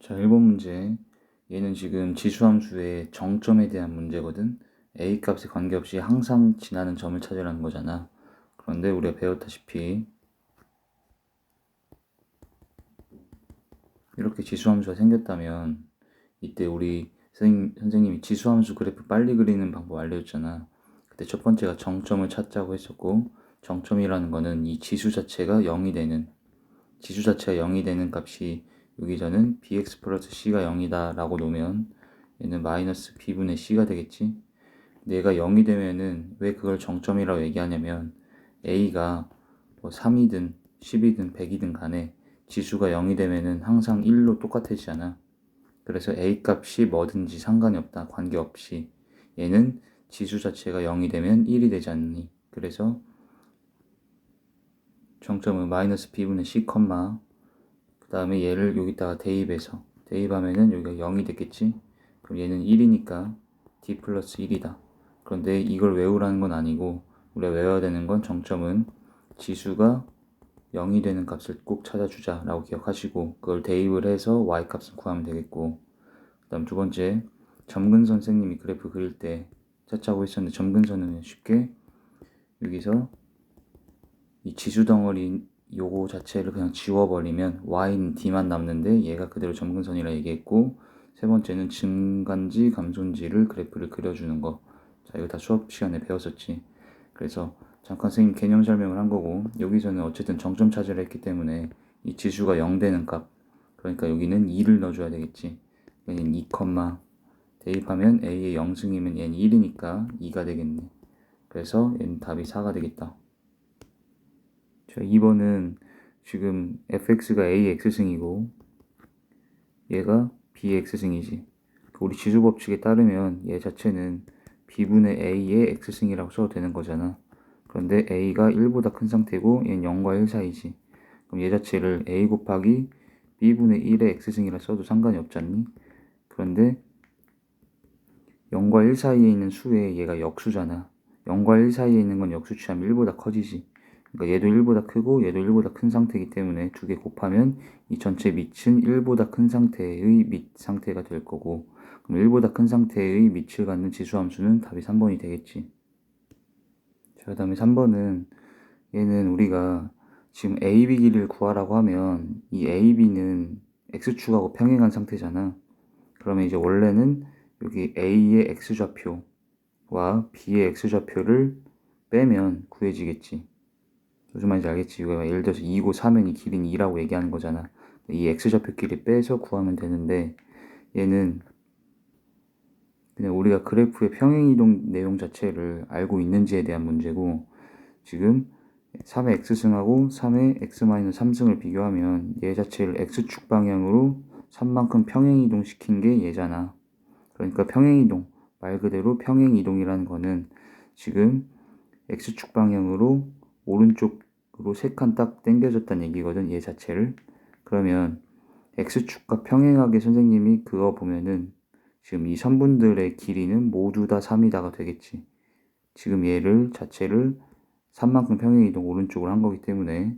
자, 1번 문제. 얘는 지금 지수함수의 정점에 대한 문제거든. a 값에 관계없이 항상 지나는 점을 찾으라는 거잖아. 그런데 우리가 배웠다시피 이렇게 지수함수가 생겼다면 이때 우리 선생님이 지수함수 그래프 빨리 그리는 방법 알려줬잖아. 그때 첫 번째가 정점을 찾자고 했었고, 정점이라는 거는 이 지수 자체가 0이 되는, 지수 자체가 0이 되는 값이 여기서는 bx 플러스 c가 0이다 라고 놓으면 얘는 마이너스 b분의 c가 되겠지. 얘가 0이 되면은 왜 그걸 정점이라고 얘기하냐면 a가 뭐 3이든 10이든 100이든 간에 지수가 0이 되면은 항상 1로 똑같아지잖아. 그래서 a 값이 뭐든지 상관이 없다. 관계없이 얘는 지수 자체가 0이 되면 1이 되지 않니. 그래서 정점은 마이너스 b분의 c, 그 다음에 얘를 여기다가 대입해서 대입하면은 여기가 0이 됐겠지. 그럼 얘는 1이니까 d 플러스 1이다. 그런데 이걸 외우라는 건 아니고 우리가 외워야 되는 건 정점은 지수가 0이 되는 값을 꼭 찾아주자 라고 기억하시고, 그걸 대입을 해서 y 값을 구하면 되겠고, 그 다음 두 번째, 점근 선생님이 그래프 그릴 때 찾자고 했었는데 점근선은 쉽게 여기서 이 지수 덩어리 요거 자체를 그냥 지워버리면 y는 d만 남는데 얘가 그대로 점근선이라 얘기했고, 세 번째는 증간지 감소인지를 그래프를 그려주는 거. 자, 이거 다 수업 시간에 배웠었지. 그래서 잠깐 선생님 개념 설명을 한 거고, 여기서는 어쨌든 정점 찾으려 했기 때문에 이 지수가 0 되는 값, 그러니까 여기는 2를 넣어줘야 되겠지. 얘는 2, 대입하면 a의 0승이면 얘는 1이니까 2가 되겠네. 그래서 얘는 답이 4가 되겠다. 자, 2번은 지금 fx가 a x승이고 얘가 b x승이지. 우리 지수 법칙에 따르면 얘 자체는 b분의 a의 x승이라고 써도 되는 거잖아. 그런데 a가 1보다 큰 상태고 얘는 0과 1 사이지. 그럼 얘 자체를 a 곱하기 b분의 1의 x승이라 써도 상관이 없지 않니? 그런데 0과 1 사이에 있는 수에 얘가 역수잖아. 0과 1 사이에 있는 건 역수 취하면 1보다 커지지. 그러니까 얘도 1보다 크고 얘도 1보다 큰 상태이기 때문에 두 개 곱하면 이 전체 밑은 1보다 큰 상태의 밑 상태가 될 거고, 그럼 1보다 큰 상태의 밑을 갖는 지수함수는 답이 3번이 되겠지. 자, 그 다음에 3번은 얘는 우리가 지금 AB 길이를 구하라고 하면 이 AB는 x축하고 평행한 상태잖아. 그러면 이제 원래는 여기 A의 x좌표와 B의 x좌표를 빼면 구해지겠지. 무슨 말인지 알겠지? 이거 예를 들어서 2고 4면 이 길이는 2라고 얘기하는 거잖아. 이 x좌표 길이 빼서 구하면 되는데 얘는 그냥 우리가 그래프의 평행이동 내용 자체를 알고 있는지에 대한 문제고, 지금 3의 x승하고 3의 x-3승을 비교하면 얘 자체를 x축 방향으로 3만큼 평행이동 시킨 게 얘잖아. 그러니까 평행이동, 말 그대로 평행이동이라는 거는 지금 x축 방향으로 오른쪽으로 3칸 딱 당겨졌다는 얘기거든, 얘 자체를. 그러면 x축과 평행하게 선생님이 그어 보면은 지금 이 선분들의 길이는 모두 다 3이다가 되겠지. 지금 얘를 자체를 3만큼 평행이동 오른쪽으로 한 거기 때문에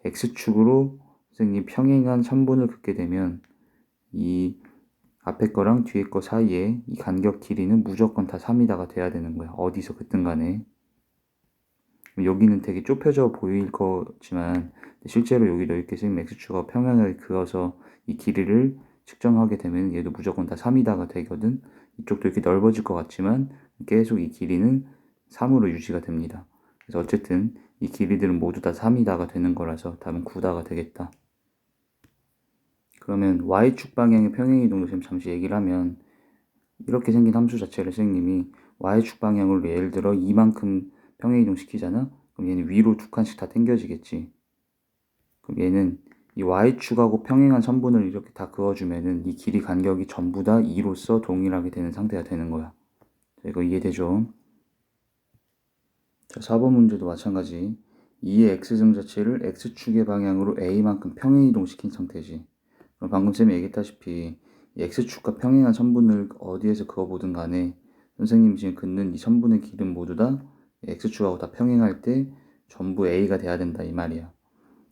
x축으로 선생님 평행한 선분을 긋게 되면 이 앞에 거랑 뒤에 거 사이에 이 간격 길이는 무조건 다 3이다가 돼야 되는 거야. 어디서 긋든 간에. 여기는 되게 좁혀져 보일 거지만 실제로 여기도 이렇게 선생님 x축과 평행하게 그어서 이 길이를 측정하게 되면 얘도 무조건 다 3이다가 되거든. 이쪽도 이렇게 넓어질 것 같지만 계속 이 길이는 3으로 유지가 됩니다. 그래서 어쨌든 이 길이들은 모두 다 3이다가 되는 거라서 답은 9다가 되겠다. 그러면 y축 방향의 평행이동도 지금 잠시 얘기를 하면 이렇게 생긴 함수 자체를 선생님이 y축 방향으로 예를 들어 이만큼 평행이동 시키잖아? 그럼 얘는 위로 두 칸씩 다 당겨지겠지. 그럼 얘는 이 y축하고 평행한 선분을 이렇게 다 그어주면은 이 길이 간격이 전부 다 2로서 동일하게 되는 상태가 되는 거야. 자, 이거 이해되죠? 자, 4번 문제도 마찬가지. 2의 x승 자체를 x축의 방향으로 a만큼 평행이동 시킨 상태지. 그럼 방금 쌤이 얘기했다시피 이 x축과 평행한 선분을 어디에서 그어보든 간에 선생님이 지금 긋는 이 선분의 길은 모두 다 x축하고 다 평행할 때 전부 a가 돼야 된다 이 말이야.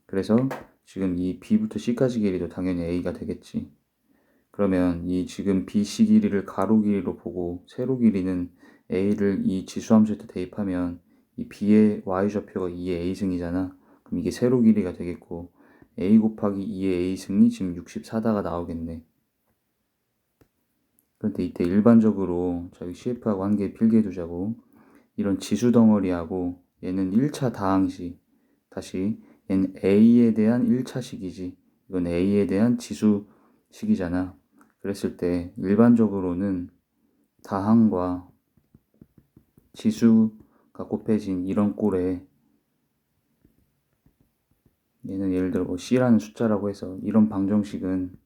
그래서 지금 이 b부터 c까지 길이도 당연히 a가 되겠지. 그러면 이 지금 BC 길이를 가로 길이로 보고 세로 길이는 A를 이 지수함수에다 대입하면 이 B의 Y좌표가 2의 A승이잖아. 그럼 이게 세로 길이가 되겠고 A 곱하기 2의 A승이 지금 64다가 나오겠네. 그런데 이때 일반적으로 저기 CF하고 한 개 필기해두자고. 이런 지수 덩어리하고 얘는 1차 다항식, 다시 얘는 A에 대한 1차식이지, 이건 A에 대한 지수식이잖아. 그랬을 때 일반적으로는 다항과 지수가 곱해진 이런 꼴에 얘는 예를 들어 뭐 C라는 숫자라고 해서 이런 방정식은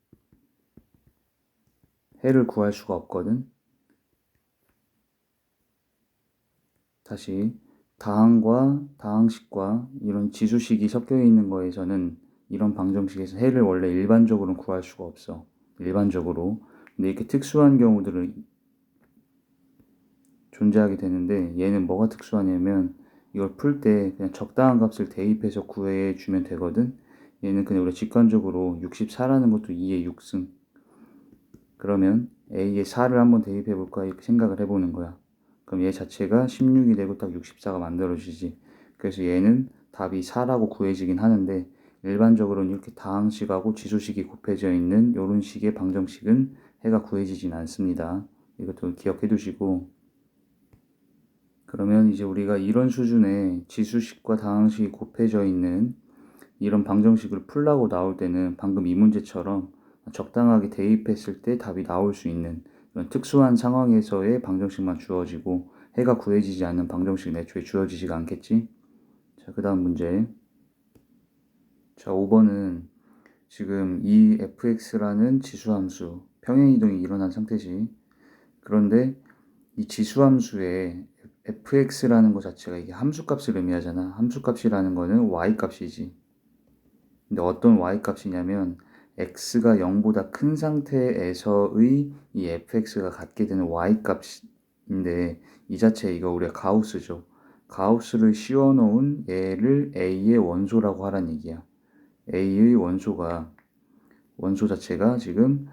해를 구할 수가 없거든. 다시 다항과 다항식과 이런 지수식이 섞여 있는 거에서는 이런 방정식에서 해를 원래 일반적으로는 구할 수가 없어. 일반적으로. 근데 이렇게 특수한 경우들은 존재하게 되는데 얘는 뭐가 특수하냐면 이걸 풀 때 그냥 적당한 값을 대입해서 구해 주면 되거든. 얘는 그냥 우리가 직관적으로 64라는 것도 2의 6승. 그러면 A에 4를 한번 대입해 볼까 이렇게 생각을 해보는 거야. 그럼 얘 자체가 16이 되고 딱 64가 만들어지지. 그래서 얘는 답이 4라고 구해지긴 하는데 일반적으로는 이렇게 다항식하고 지수식이 곱해져 있는 이런 식의 방정식은 해가 구해지진 않습니다. 이것도 기억해 두시고, 그러면 이제 우리가 이런 수준의 지수식과 다항식이 곱해져 있는 이런 방정식을 풀라고 나올 때는 방금 이 문제처럼 적당하게 대입했을 때 답이 나올 수 있는 이런 특수한 상황에서의 방정식만 주어지고 해가 구해지지 않는 방정식은 애초에 주어지지가 않겠지. 자, 그 다음 문제. 자, 5번은 지금 이 fx라는 지수함수 평행이동이 일어난 상태지. 그런데 이 지수함수에 fx라는 것 자체가 이게 함수값을 의미하잖아. 함수값이라는 거는 y값이지. 근데 어떤 y값이냐면 x가 0보다 큰 상태에서의 이 fx가 갖게 되는 y값인데 이 자체 이거 우리가 가우스죠. 가우스를 씌워놓은 얘를 a의 원소라고 하란 얘기야. a의 원소 자체가 지금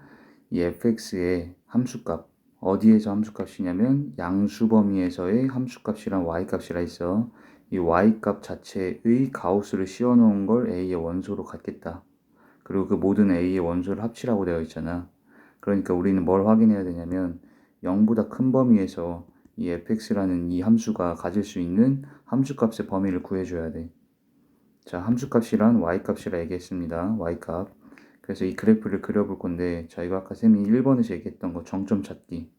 이 fx의 함수값, 어디에서 함수값이냐면 양수 범위에서의 함수값이란 y값이라 있어. 이 y값 자체의 가우스를 씌워놓은 걸 a의 원소로 갖겠다. 그리고 그 모든 a의 원소를 합치라고 되어 있잖아. 그러니까 우리는 뭘 확인해야 되냐면 0보다 큰 범위에서 이 fx라는 이 함수가 가질 수 있는 함수값의 범위를 구해줘야 돼. 자, 함수값이란 y값이라 얘기했습니다. y값. 그래서 이 그래프를 그려볼 건데, 자, 이거 아까 쌤이 1번에서 얘기했던 거 정점 찾기.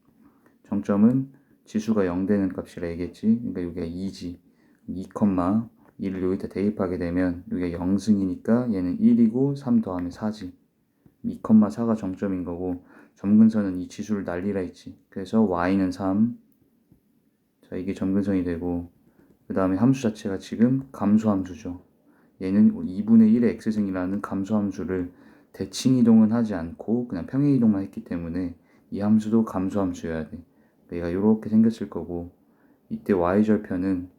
정점은 지수가 0 되는 값이라 얘기했지. 그러니까 여기가 2지. 2, 2를 여기다 대입하게 되면 여기가 0승이니까 얘는 1이고 3 더하면 4지. 2,4가 정점인 거고 점근선은 이 지수를 날리라 했지. 그래서 y는 3. 자, 이게 점근선이 되고 그 다음에 함수 자체가 지금 감소함수죠. 얘는 2분의 1의 x승이라는 감소함수를 대칭 이동은 하지 않고 그냥 평행 이동만 했기 때문에 이 함수도 감소함수여야 돼. 얘가 이렇게 생겼을 거고, 이때 y절편은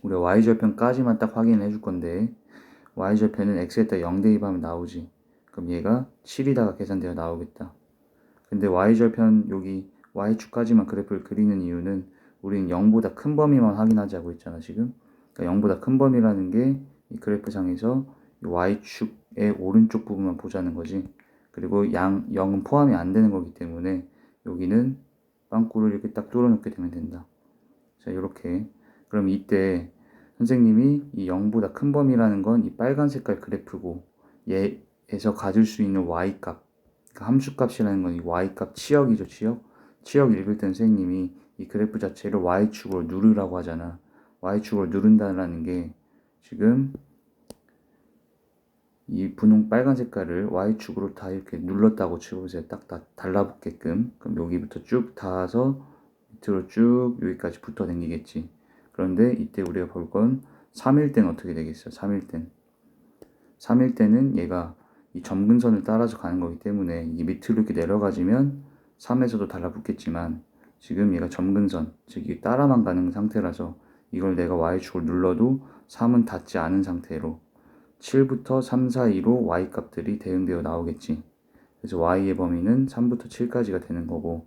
우리가 y절편까지만 딱 확인해 줄 건데 y절편은 x에다 0 대입하면 나오지. 그럼 얘가 7이다가 계산되어 나오겠다. 근데 y절편 여기 y축까지만 그래프를 그리는 이유는 우리는 0보다 큰 범위만 확인하자고 했잖아 지금. 그러니까 0보다 큰 범위라는 게 이 그래프상에서 y축의 오른쪽 부분만 보자는 거지. 그리고 0은 포함이 안 되는 거기 때문에 여기는 빵꾸를 이렇게 딱 뚫어놓게 되면 된다. 자, 이렇게. 그럼 이때 선생님이 이 0보다 큰 범위라는 건 이 빨간 색깔 그래프고 얘에서 가질 수 있는 y값, 그러니까 함수값이라는 건 이 y값 치역이죠, 치역. 치역 읽을 땐 선생님이 이 그래프 자체를 y축으로 누르라고 하잖아. y축으로 누른다는 게 지금 이 분홍 빨간 색깔을 y축으로 다 이렇게 눌렀다고 치고보세요. 딱 다 달라붙게끔. 그럼 여기부터 쭉 닿아서 밑으로 쭉 여기까지 붙어 당기겠지. 그런데 이때 우리가 볼 건 3일 땐 어떻게 되겠어? 3일 땐 3일 때는 얘가 이 점근선을 따라서 가는 거기 때문에 이 밑으로 이렇게 내려가지면 3에서도 달라붙겠지만 지금 얘가 점근선, 즉 이 따라만 가는 상태라서 이걸 내가 y축을 눌러도 3은 닿지 않은 상태로 7부터 3, 4, 2로 y값들이 대응되어 나오겠지. 그래서 y의 범위는 3부터 7까지가 되는 거고,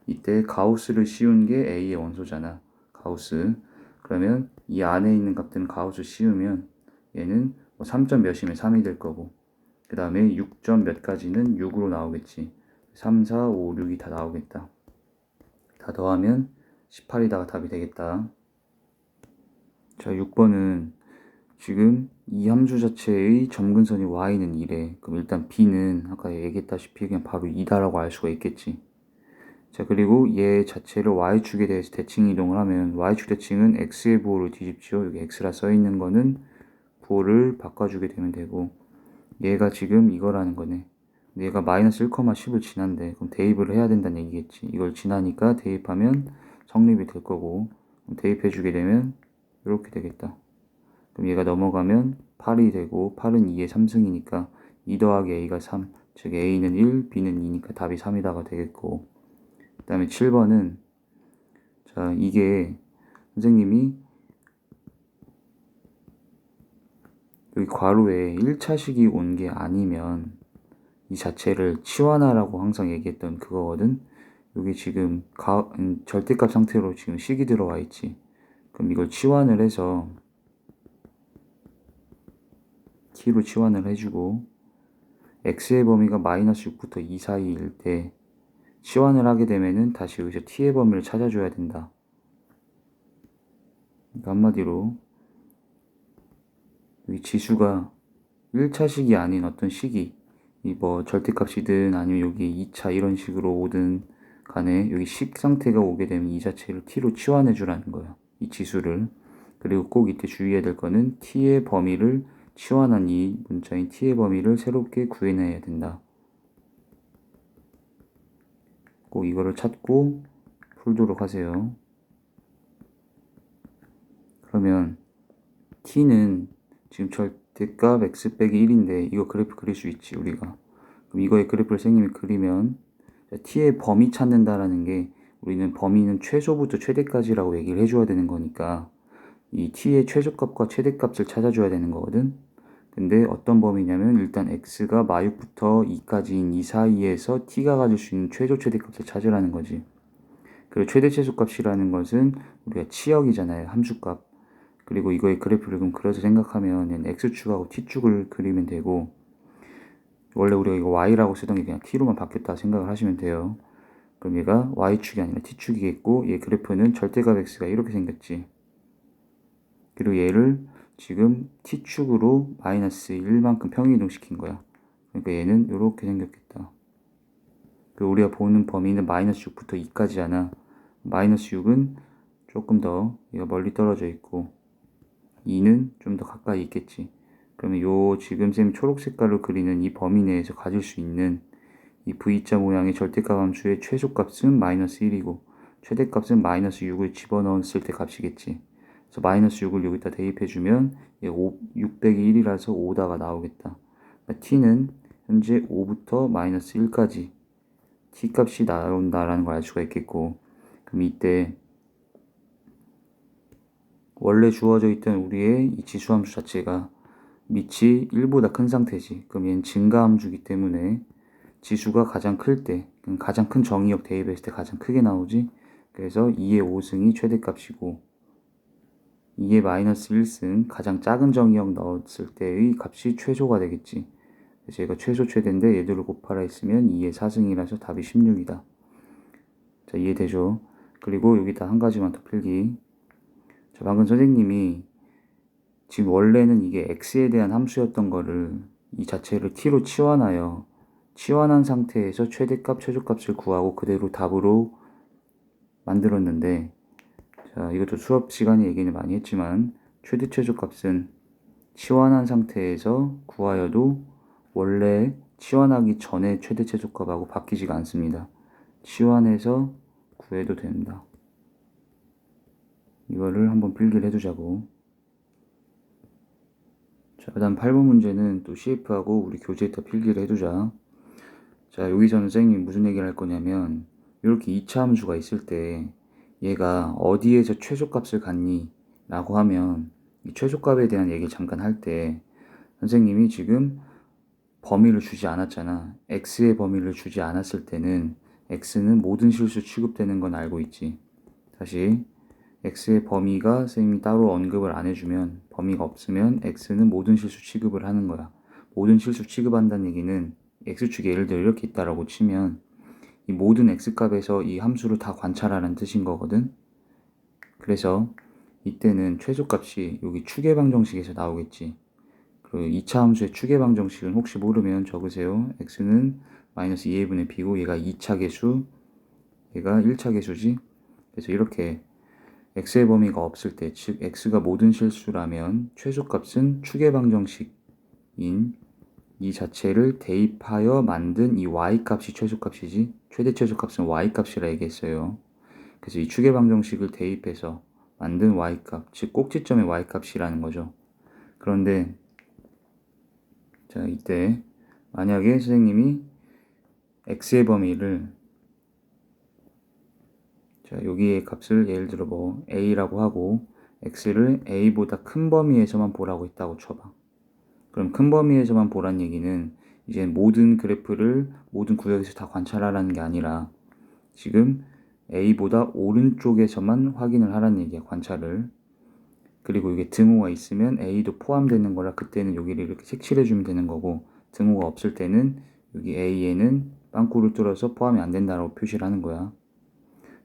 이때 가우스를 씌운 게 a의 원소잖아. 가우스. 그러면 이 안에 있는 값들은 가우스 씌우면 얘는 뭐 3점 몇이면 3이 될 거고, 그 다음에 6점 몇 가지는 6으로 나오겠지. 3, 4, 5, 6이 다 나오겠다. 다 더하면 18이다가 답이 되겠다. 자, 6번은 지금 이 함수 자체의 점근선이 y는 2래. 그럼 일단 b는 아까 얘기했다시피 그냥 바로 2다라고 알 수가 있겠지. 자, 그리고 얘 자체를 y축에 대해서 대칭 이동을 하면 y축 대칭은 x의 부호를 뒤집죠. 여기 x라 써있는 거는 부호를 바꿔주게 되면 되고, 얘가 지금 이거라는 거네. 얘가 마이너스 1,10을 지난대. 그럼 대입을 해야 된다는 얘기겠지. 이걸 지나니까 대입하면 성립이 될 거고, 대입해주게 되면 이렇게 되겠다. 그럼 얘가 넘어가면 8이 되고, 8은 2의 3승이니까 2 더하기 a가 3, 즉 a는 1, b는 2니까 답이 3이다가 되겠고, 그 다음에 7번은 자, 이게 선생님이 여기 괄호에 1차식이 온 게 아니면 이 자체를 치환하라고 항상 얘기했던 그거거든. 여기 지금 절대값 상태로 지금 식이 들어와 있지. 그럼 이걸 치환을 해서 t로 치환을 해주고, x의 범위가 마이너스 6부터 2 사이일 때 치환을 하게 되면은 다시 여기서 t의 범위를 찾아줘야 된다. 그러니까 한마디로 여기 지수가 1차식이 아닌 어떤 식이 이 뭐 절대값이든 아니면 여기 2차 이런 식으로 오든 간에 여기 식 상태가 오게 되면 이 자체를 t로 치환해 주라는 거야. 이 지수를. 그리고 꼭 이때 주의해야 될 거는 t의 범위를 치환한 이 문자인 t의 범위를 새롭게 구해내야 된다. 꼭 이거를 찾고 풀도록 하세요. 그러면 t는 지금 절대값 x 빼기 1인데 이거 그래프 그릴 수 있지 우리가. 그럼 이거의 그래프를 선생님이 그리면 t의 범위 찾는다라는 게 우리는 범위는 최소부터 최대까지라고 얘기를 해줘야 되는 거니까 이 t의 최소값과 최대값을 찾아줘야 되는 거거든. 근데 어떤 범위냐면 일단 x가 마육부터 2까지인 이 사이에서 t가 가질 수 있는 최소 최대값을 찾으라는 거지. 그리고 최대 최소값이라는 것은 우리가 치역이잖아요. 함수값. 그리고 이거의 그래프를 그럼 그려서 생각하면 x축하고 t축을 그리면 되고, 원래 우리가 이거 y라고 쓰던 게 그냥 t로만 바뀌었다 생각을 하시면 돼요. 그럼 얘가 y축이 아니라 t축이겠고, 얘 그래프는 절대값 x가 이렇게 생겼지. 그리고 얘를 지금 t축으로 마이너스 1만큼 평행이동 시킨 거야. 그러니까 얘는 이렇게 생겼겠다. 그리고 우리가 보는 범위는 마이너스 6부터 2까지잖아. 마이너스 6은 조금 더 얘가 멀리 떨어져 있고 2는 좀 더 가까이 있겠지. 그러면 요 지금 쌤 초록 색깔로 그리는 이 범위 내에서 가질 수 있는 이 V자 모양의 절대값 함수의 최소값은 마이너스 1이고 최대값은 마이너스 6을 집어넣었을 때 값이겠지. 그래서 마이너스 6을 여기다 대입해주면 6 빼기 1이라서 5다가 나오겠다. 그러니까 t는 현재 5부터 마이너스 1까지 t 값이 나온다라는 걸 알 수가 있겠고, 그럼 이때 원래 주어져 있던 우리의 이 지수함수 자체가 밑이 1보다 큰 상태지. 그럼 얘는 증가함수기 때문에 지수가 가장 클 때, 가장 큰 정의역 대입했을 때 가장 크게 나오지. 그래서 2의 5승이 최대값이고 2의 마이너스 1승 가장 작은 정의역 넣었을 때의 값이 최소가 되겠지. 그래서 얘가 최소 최대인데 얘들을 곱하라 했으면 2의 4승이라서 답이 16이다. 자, 이해되죠? 그리고 여기다 한 가지만 더 필기. 자, 방금 선생님이 지금 원래는 이게 x에 대한 함수였던 거를 이 자체를 t로 치환하여 치환한 상태에서 최대값, 최소값을 구하고 그대로 답으로 만들었는데, 자, 이것도 수업 시간에 얘기는 많이 했지만 최대 최소값은 치환한 상태에서 구하여도 원래 치환하기 전에 최대 최소값하고 바뀌지가 않습니다. 치환해서 구해도 된다. 이거를 한번 필기를 해두자고. 자, 그 다음 8번 문제는 또 CF하고 우리 교재에다 필기를 해두자. 자, 여기서 선생님이 무슨 얘기를 할 거냐면 이렇게 2차 함수가 있을 때 얘가 어디에서 최소값을 갖니? 라고 하면 이 최소값에 대한 얘기를 잠깐 할 때 선생님이 지금 범위를 주지 않았잖아. x의 범위를 주지 않았을 때는 x는 모든 실수 취급되는 건 알고 있지. 다시 x의 범위가 선생님이 따로 언급을 안 해주면, 범위가 없으면 x는 모든 실수 취급을 하는 거야. 모든 실수 취급한다는 얘기는 x축이 예를 들어 이렇게 있다라고 치면 이 모든 x값에서 이 함수를 다 관찰하라는 뜻인 거거든. 그래서 이때는 최소값이 여기 추계방정식에서 나오겠지. 그 2차 함수의 추계방정식은 혹시 모르면 적으세요. x는 마이너스 2a분의 b고 얘가 2차 계수, 얘가 1차 계수지. 그래서 이렇게 x의 범위가 없을 때, 즉 x가 모든 실수라면 최소값은 추계방정식인 이 자체를 대입하여 만든 이 y값이 최소값이지. 최대 최소값은 y값이라 얘기했어요. 그래서 이 추계방정식을 대입해서 만든 y값, 즉 꼭지점의 y값이라는 거죠. 그런데 자, 이때 만약에 선생님이 x의 범위를, 자, 여기의 값을 예를 들어 뭐 a라고 하고 x를 a보다 큰 범위에서만 보라고 했다고 쳐봐. 그럼 큰 범위에서만 보란 얘기는 이제 모든 그래프를 모든 구역에서 다 관찰하라는 게 아니라 지금 a보다 오른쪽에서만 확인을 하라는 얘기야, 관찰을. 그리고 이게 등호가 있으면 a도 포함되는 거라 그때는 여기를 이렇게 색칠해주면 되는 거고, 등호가 없을 때는 여기 a에는 빵꾸를 뚫어서 포함이 안 된다라고 표시를 하는 거야.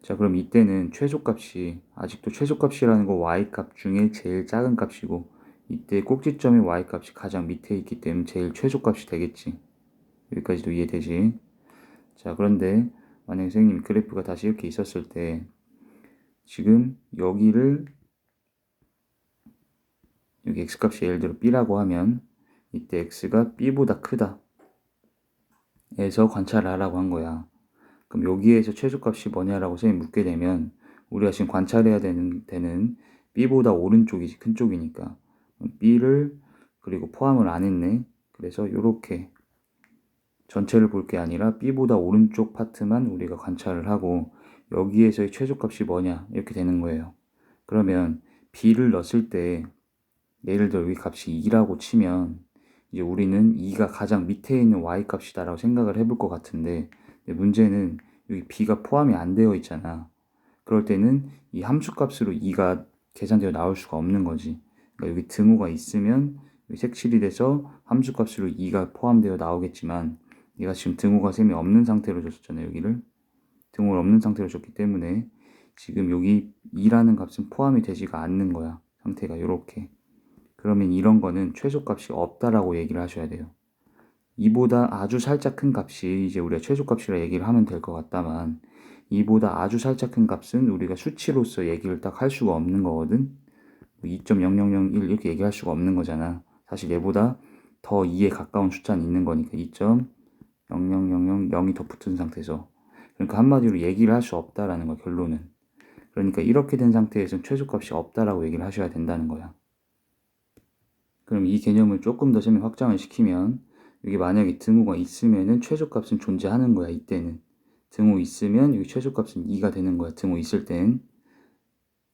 자, 그럼 이때는 최소값이, 아직도 최소값이라는 거 y값 중에 제일 작은 값이고, 이때 꼭지점의 y값이 가장 밑에 있기 때문에 제일 최소값이 되겠지. 여기까지도 이해되지? 자, 그런데 만약에 선생님이 그래프가 다시 이렇게 있었을 때 지금 여기를, 여기 x값이 예를 들어 b라고 하면 이때 x가 b보다 크다 에서 관찰을 하라고 한 거야. 그럼 여기에서 최소값이 뭐냐라고 선생님이 묻게 되면 우리가 지금 관찰해야 되는 데는 b보다 오른쪽이지, 큰 쪽이니까 b를 그리고 포함을 안 했네. 그래서 이렇게 전체를 볼 게 아니라 b보다 오른쪽 파트만 우리가 관찰을 하고 여기에서의 최소값이 뭐냐 이렇게 되는 거예요. 그러면 b를 넣었을 때 예를 들어 여기 값이 2라고 치면 이제 우리는 2가 가장 밑에 있는 y값이다 라고 생각을 해볼 것 같은데, 문제는 여기 b가 포함이 안 되어 있잖아. 그럴 때는 이 함수값으로 2가 계산되어 나올 수가 없는 거지. 그러니까 여기 등호가 있으면 여기 색칠이 돼서 함수값으로 2가 포함되어 나오겠지만 얘가 지금 등호가 셈이 없는 상태로 줬었잖아요. 여기를 등호를 없는 상태로 줬기 때문에 지금 여기 2라는 값은 포함이 되지가 않는 거야. 상태가 이렇게. 그러면 이런 거는 최소값이 없다라고 얘기를 하셔야 돼요. 이보다 아주 살짝 큰 값이 이제 우리가 최소값이라 얘기를 하면 될 것 같다만, 이보다 아주 살짝 큰 값은 우리가 수치로서 얘기를 딱 할 수가 없는 거거든. 2.0001 이렇게 얘기할 수가 없는 거잖아. 사실 얘보다 더 2에 가까운 숫자는 있는 거니까 2.00000이 더 붙은 상태에서, 그러니까 한마디로 얘기를 할 수 없다라는 거야, 결론은. 그러니까 이렇게 된 상태에서는 최소값이 없다라고 얘기를 하셔야 된다는 거야. 그럼 이 개념을 조금 더 확장을 시키면 여기 만약에 등호가 있으면은 최소값은 존재하는 거야. 이때는 등호 있으면 여기 최소값은 2가 되는 거야. 등호 있을 땐.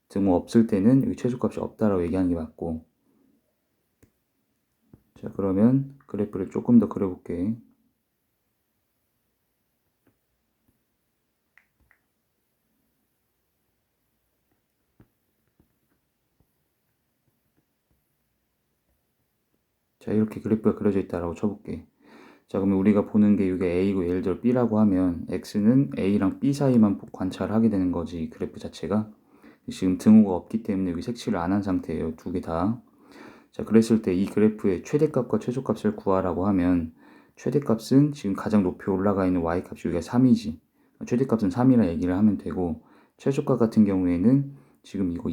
등호 없을 때는 여기 최소값이 없다라고 얘기하는 게 맞고. 자, 그러면 그래프를 조금 더 그려볼게. 자, 이렇게 그래프가 그려져 있다라고 쳐볼게. 자, 그러면 우리가 보는 게 이게 A고 예를 들어 B라고 하면 X는 A랑 B 사이만 관찰하게 되는 거지, 그래프 자체가. 지금 등호가 없기 때문에 여기 색칠을 안 한 상태예요. 두 개 다. 자, 그랬을 때 이 그래프의 최대값과 최소값을 구하라고 하면 최대값은 지금 가장 높이 올라가 있는 y값이 여기가 3이지. 최대값은 3이라 얘기를 하면 되고, 최소값 같은 경우에는 지금 이거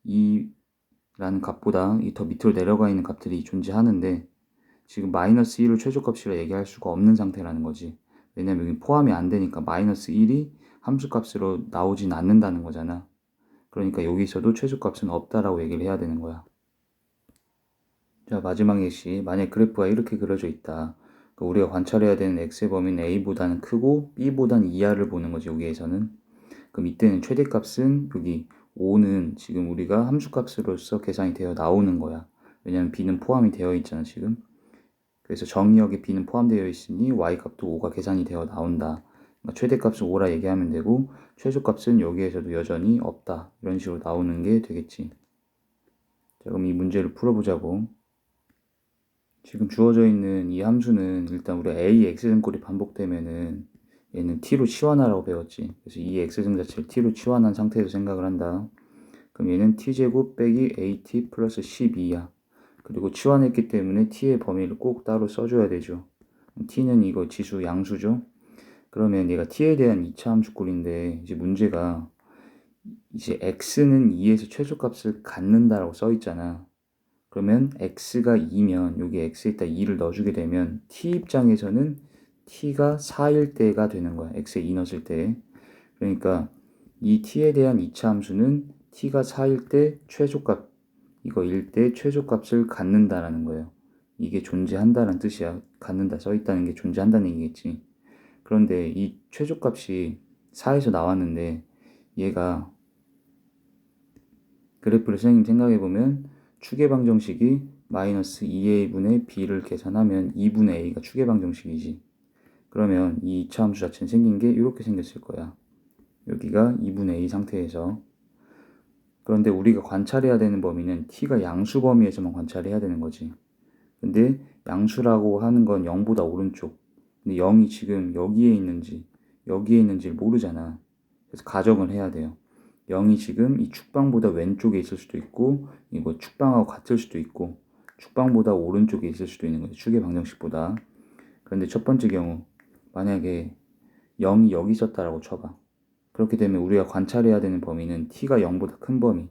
2라는 값보다 이 더 밑으로 내려가 있는 값들이 존재하는데 지금 마이너스 1을 최소값이라 얘기할 수가 없는 상태라는 거지. 왜냐면 여기 포함이 안 되니까 마이너스 1이 함수값으로 나오진 않는다는 거잖아. 그러니까 여기서도 최소값은 없다라고 얘기를 해야 되는 거야. 자, 마지막 예시. 만약 그래프가 이렇게 그려져 있다. 그러니까 우리가 관찰해야 되는 x의 범위는 a보다는 크고 b보다는 이하를 보는 거지, 여기에서는. 그럼 이때는 최대값은 여기 5는 지금 우리가 함수값으로서 계산이 되어 나오는 거야. 왜냐면 b는 포함이 되어 있잖아, 지금. 그래서 정의역에 b는 포함되어 있으니 y값도 5가 계산이 되어 나온다. 그러니까 최대값은 5라 얘기하면 되고 최소값은 여기에서도 여전히 없다. 이런 식으로 나오는 게 되겠지. 자, 그럼 이 문제를 풀어보자고. 지금 주어져 있는 이 함수는 일단 우리 a x등꼴이 반복되면은 얘는 t로 치환하라고 배웠지. 그래서 이 x등 자체를 t로 치환한 상태에서 생각을 한다. 그럼 얘는 t제곱 빼기 at 플러스 12야. 그리고 치환했기 때문에 t의 범위를 꼭 따로 써줘야 되죠. t는 이거 지수 양수죠. 그러면 얘가 t에 대한 2차 함수꼴인데 이제 문제가 이제 x는 2에서 최소값을 갖는다라고 써 있잖아. 그러면 x가 2면 여기 x에다 2를 넣어주게 되면 t 입장에서는 t가 4일 때가 되는 거야. x에 2 넣었을 때. 그러니까 이 t에 대한 2차 함수는 t가 4일 때 최소값 이거 1 때 최소값을 갖는다라는 거예요. 이게 존재한다는 뜻이야. 갖는다 써 있다는 게 존재한다는 얘기겠지. 그런데 이 최소값이 4에서 나왔는데 얘가 그래프를 선생님 생각해보면 추계 방정식이 마이너스 2a분의 b를 계산하면 2분의 a가 추계 방정식이지. 그러면 이 2차 함수 자체는 생긴 게 이렇게 생겼을 거야. 여기가 2분의 a 상태에서. 그런데 우리가 관찰해야 되는 범위는 t가 양수 범위에서만 관찰해야 되는 거지. 근데 양수라고 하는 건 0보다 오른쪽. 근데 0이 지금 여기에 있는지를 모르잖아. 그래서 가정을 해야 돼요. 0이 지금 이 축방보다 왼쪽에 있을 수도 있고 이거 축방하고 같을 수도 있고 축방보다 오른쪽에 있을 수도 있는 거죠. 축의 방정식보다. 그런데 첫 번째 경우 만약에 0이 여기 있었다라고 쳐봐. 그렇게 되면 우리가 관찰해야 되는 범위는 t가 0보다 큰 범위,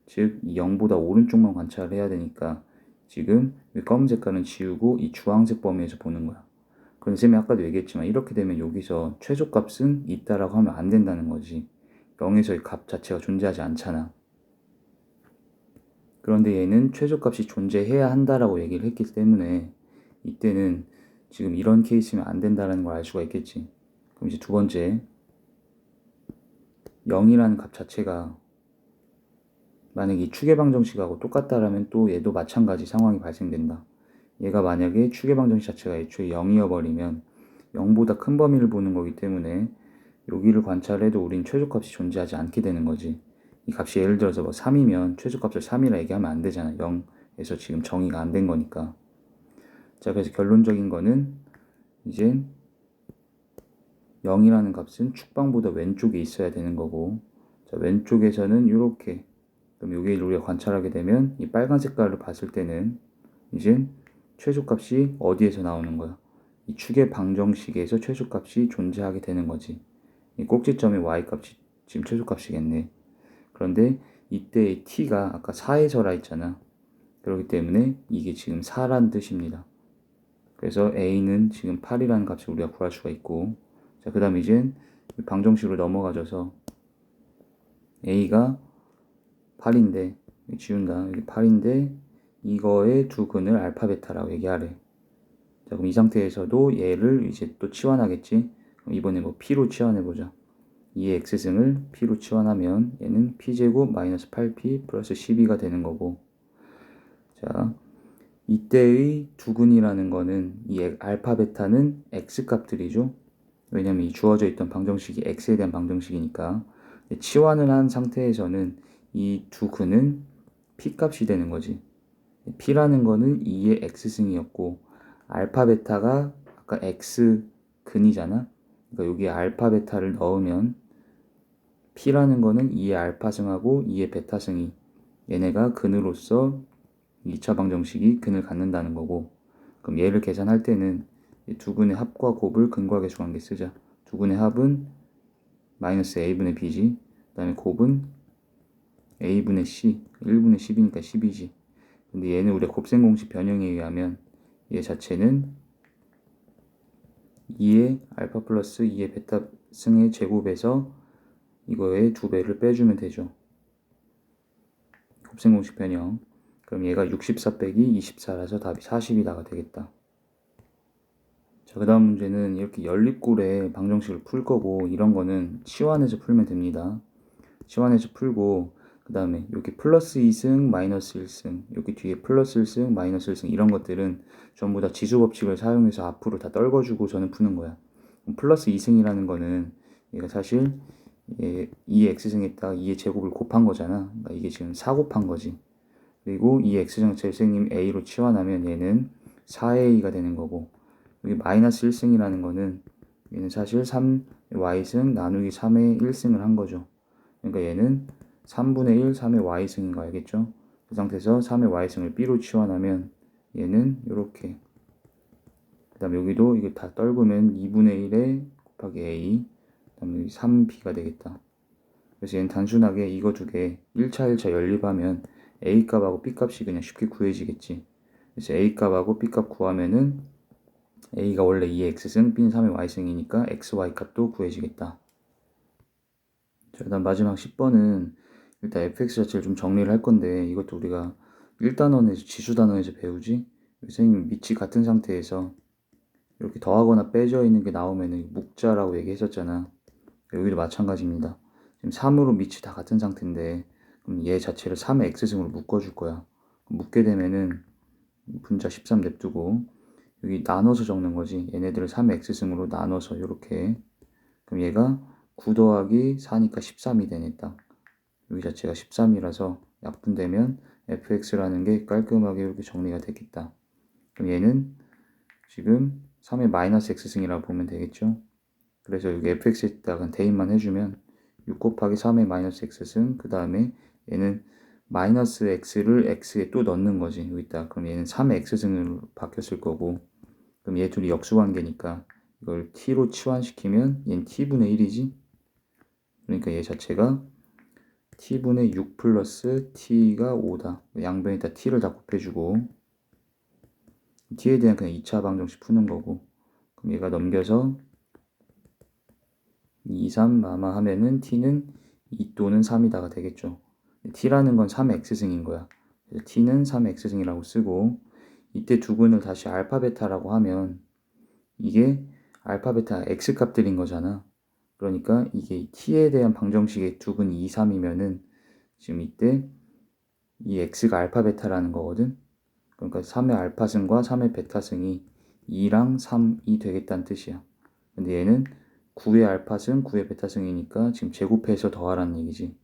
즉 이 0보다 오른쪽만 관찰을 해야 되니까 지금 이 검은 색깔은 지우고 이 주황색 범위에서 보는 거야. 그런데 쌤이 아까도 얘기했지만 이렇게 되면 여기서 최소값은 있다라고 하면 안 된다는 거지. 0에서의 값 자체가 존재하지 않잖아. 그런데 얘는 최소값이 존재해야 한다라고 얘기를 했기 때문에 이때는 지금 이런 케이스면 안 된다라는 걸 알 수가 있겠지. 그럼 이제 두 번째 0이라는 값 자체가 만약에 이 추계방정식하고 똑같다라면 또 얘도 마찬가지 상황이 발생된다. 얘가 만약에 추계방정식 자체가 애초에 0이어 버리면 0보다 큰 범위를 보는 거기 때문에 여기를 관찰해도 우린 최소값이 존재하지 않게 되는 거지. 이 값이 예를 들어서 뭐 3이면 최소값을 3이라 얘기하면 안 되잖아. 0에서 지금 정의가 안 된 거니까. 자, 그래서 결론적인 거는 이제 0이라는 값은 축방보다 왼쪽에 있어야 되는 거고, 자, 왼쪽에서는 이렇게, 그럼 여기를 우리가 관찰하게 되면 이 빨간 색깔을 봤을 때는 이제 최소값이 어디에서 나오는 거야? 이 축의 방정식에서 최소값이 존재하게 되는 거지. 이 꼭지점의 y값이 지금 최소값이겠네. 그런데 이때의 t가 아까 4에서라 했잖아. 그렇기 때문에 이게 지금 4란 뜻입니다. 그래서 a는 지금 8이라는 값을 우리가 구할 수가 있고, 자, 그 다음에 이제 방정식으로 넘어가져서 a가 8인데 지운다. 여기 8인데 이거의 두 근을 알파 베타라고 얘기하래. 자, 그럼 이 상태에서도 얘를 이제 또 치환하겠지. 그럼 이번에 뭐 p로 치환해보자. 2의 x승을 p로 치환하면 얘는 p제곱 마이너스 8p 플러스 12가 되는 거고, 자, 이때의 두근이라는 거는 이 알파 베타는 x 값들이죠. 왜냐면 이 주어져 있던 방정식이 x에 대한 방정식이니까. 치환을 한 상태에서는 이 두 근은 p 값이 되는 거지. p라는 거는 2의 x승이었고 알파 베타가 아까 x 근이잖아. 그러니까 여기에 알파 베타를 넣으면 p라는 거는 2의 알파승하고 2의 베타승이 얘네가 근으로서 2차 방정식이 근을 갖는다는 거고, 그럼 얘를 계산할 때는 두 근의 합과 곱을 근과 계수관계 쓰자. 두 근의 합은 마이너스 a분의 b지. 그 다음에 곱은 a분의 c, 1분의 10이니까 10이지. 근데 얘는 우리가 곱셈 공식 변형에 의하면 얘 자체는 2의 알파 플러스 2의 베타 승의 제곱에서 이거의 2배를 빼주면 되죠. 곱셈 공식 변형. 그럼 얘가 64 빼기 24라서 답이 40이 나가 되겠다. 자, 그 다음 문제는 이렇게 연립골의 방정식을 풀 거고, 이런 거는 치환해서 풀면 됩니다. 치환해서 풀고 그 다음에 여기 플러스 2승, 마이너스 1승, 여기 뒤에 플러스 1승, 마이너스 1승 이런 것들은 전부 다 지수 법칙을 사용해서 앞으로 다 떨궈주고 저는 푸는 거야. 플러스 2승이라는 거는 얘가 사실 2의 x승에다가 2의 제곱을 곱한 거잖아. 그러니까 이게 지금 4 곱한 거지. 그리고 이 x승 재생님 a로 치환하면 얘는 4a가 되는 거고, 여기 마이너스 1승이라는 거는 얘는 사실 3y승 나누기 3의 1승을 한 거죠. 그러니까 얘는 3분의 1, 3의 y승인 거 알겠죠? 그 상태에서 3의 y승을 b로 치환하면 얘는 이렇게, 그 다음에 여기도 이게 다 떨구면 2분의 1에 곱하기 a, 그 다음에 3b가 되겠다. 그래서 얘는 단순하게 이거 두 개 1차 1차 연립하면 a 값하고 b 값이 그냥 쉽게 구해지겠지. 그래서 a 값하고 b 값 구하면은 a가 원래 2의 x승, b는 3의 y승이니까 x, y 값도 구해지겠다. 자, 그다음 마지막 10번은 일단 fx 자체를 좀 정리를 할 건데, 이것도 우리가 1단원에서 지수단원에서 배우지. 선생님 밑이 같은 상태에서 이렇게 더하거나 빼져 있는 게 나오면은 묵자라고 얘기했었잖아. 여기도 마찬가지입니다. 지금 3으로 밑이 다 같은 상태인데 그럼 얘 자체를 3의 x승으로 묶어줄 거야. 묶게 되면은 분자 13 냅두고 여기 나눠서 적는 거지. 얘네들을 3의 x승으로 나눠서 이렇게. 그럼 얘가 9 더하기 4니까 13이 되네 딱. 여기 자체가 13이라서 약분되면 fx라는 게 깔끔하게 이렇게 정리가 되겠다. 그럼 얘는 지금 3의 마이너스 x승이라고 보면 되겠죠. 그래서 여기 fx에다가 대입만 해주면 6 곱하기 3의 마이너스 x승, 그 다음에 얘는 마이너스 x를 x에 또 넣는 거지. 여기다. 그럼 얘는 3의 x승으로 바뀌었을 거고, 그럼 얘 둘이 역수관계니까 이걸 t로 치환시키면 얘는 t분의 1이지. 그러니까 얘 자체가 t분의 6 플러스 t가 5다. 양변에다 t를 다 곱해주고 t에 대한 그냥 2차 방정식 푸는 거고, 그럼 얘가 넘겨서 2, 3 마마 하면은 t는 2 또는 3이다가 되겠죠. t라는 건 3의 x승인 거야. 그래서 t는 3의 x승이라고 쓰고, 이때 두근을 다시 알파 베타라고 하면 이게 알파 베타 x 값들인 거잖아. 그러니까 이게 t에 대한 방정식의 두근이 2, 3이면은 지금 이때 이 x가 알파 베타라는 거거든. 그러니까 3의 알파승과 3의 베타승이 2랑 3이 되겠다는 뜻이야. 근데 얘는 9의 알파승, 9의 베타승이니까 지금 제곱해서 더하라는 얘기지.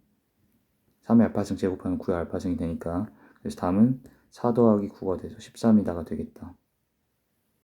3의 알파승 제곱하면 9의 알파승이 되니까. 그래서 답은 4 더하기 9가 돼서 13이다가 되겠다.